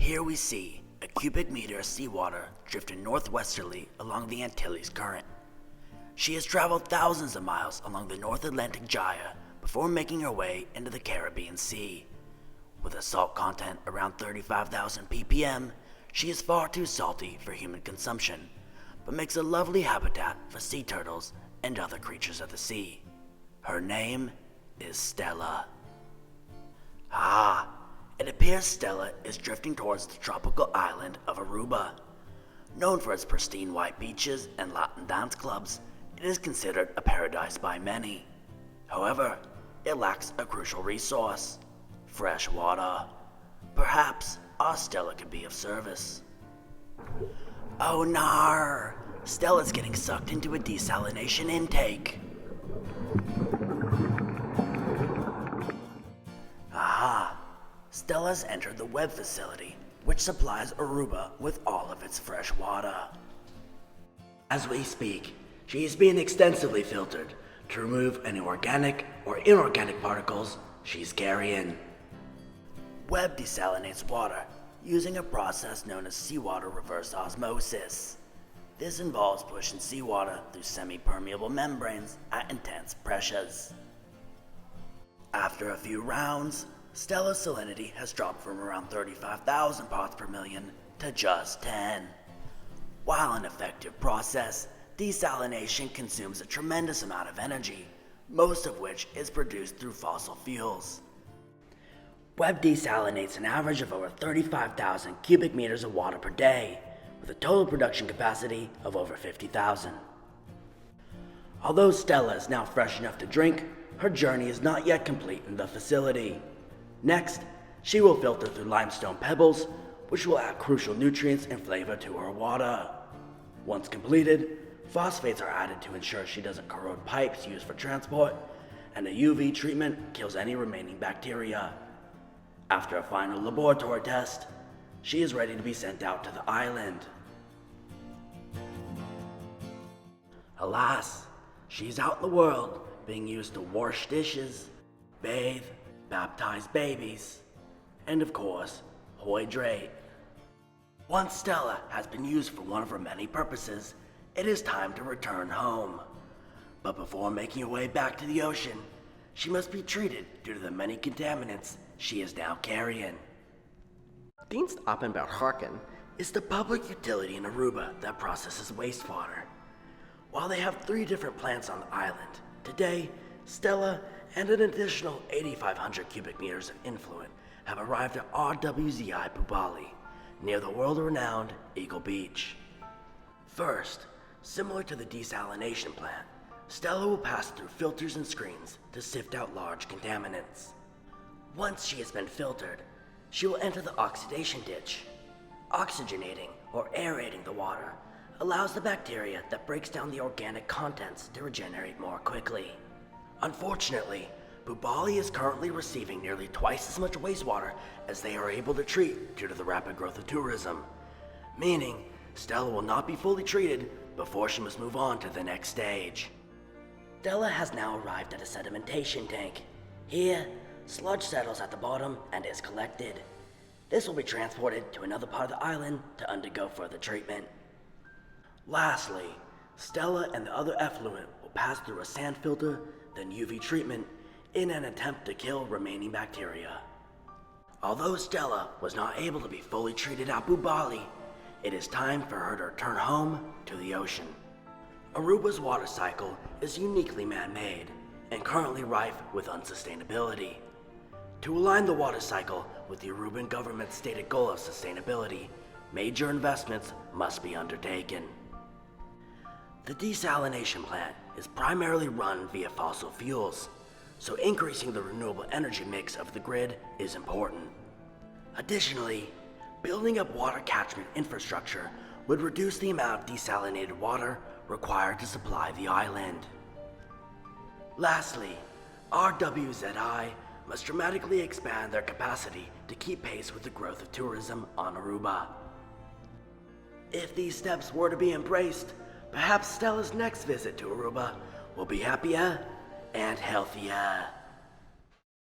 Here we see a cubic meter of seawater drifting northwesterly along the Antilles Current. She has traveled thousands of miles along the North Atlantic Gyre before making her way into the Caribbean Sea. With a salt content around 35,000 ppm, she is far too salty for human consumption, but makes a lovely habitat for sea turtles and other creatures of the sea. Her name is Stella. It appears Stella is drifting towards the tropical island of Aruba. Known for its pristine white beaches and Latin dance clubs, it is considered a paradise by many. However, it lacks a crucial resource: fresh water. Perhaps our Stella could be of service. Oh no! Stella's getting sucked into a desalination intake. Stella's entered the Webb facility, which supplies Aruba with all of its fresh water. As we speak, she is being extensively filtered to remove any organic or inorganic particles she's carrying. Webb desalinates water using a process known as seawater reverse osmosis. This involves pushing seawater through semi-permeable membranes at intense pressures. After a few rounds, Stella's salinity has dropped from around 35,000 parts per million to just 10. While an effective process, desalination consumes a tremendous amount of energy, most of which is produced through fossil fuels. Webb desalinates an average of over 35,000 cubic meters of water per day, with a total production capacity of over 50,000. Although Stella is now fresh enough to drink, her journey is not yet complete in the facility. Next, she will filter through limestone pebbles, which will add crucial nutrients and flavor to her water. Once completed, phosphates are added to ensure she doesn't corrode pipes used for transport, and a UV treatment kills any remaining bacteria. After a final laboratory test, she is ready to be sent out to the island. Alas, she's out in the world being used to wash dishes, bathe, baptize babies, and of course, hydrate. Once Stella has been used for one of her many purposes, it is time to return home. But before making her way back to the ocean, she must be treated due to the many contaminants she is now carrying. Dienstafbouwharken is the public utility in Aruba that processes wastewater. While they have 3 different plants on the island, today, Stella and an additional 8,500 cubic meters of influent have arrived at RWZI Bubali, near the world-renowned Eagle Beach. First, similar to the desalination plant, Stella will pass through filters and screens to sift out large contaminants. Once she has been filtered, she will enter the oxidation ditch. Oxygenating or aerating the water allows the bacteria that breaks down the organic contents to regenerate more quickly. Unfortunately, Bubali is currently receiving nearly twice as much wastewater as they are able to treat due to the rapid growth of tourism, meaning Stella will not be fully treated before she must move on to the next stage. Stella has now arrived at a sedimentation tank. Here, sludge settles at the bottom and is collected. This will be transported to another part of the island to undergo further treatment. Lastly, Stella and the other effluent will pass through a sand filter, then UV treatment, in an attempt to kill remaining bacteria. Although Stella was not able to be fully treated at Bubali, it is time for her to return home to the ocean. Aruba's water cycle is uniquely man-made and currently rife with unsustainability. To align the water cycle with the Aruban government's stated goal of sustainability, major investments must be undertaken. The desalination plant is primarily run via fossil fuels, so increasing the renewable energy mix of the grid is important. Additionally, building up water catchment infrastructure would reduce the amount of desalinated water required to supply the island. Lastly, RWZI must dramatically expand their capacity to keep pace with the growth of tourism on Aruba. If these steps were to be embraced, perhaps Stella's next visit to Aruba will be happier and healthier.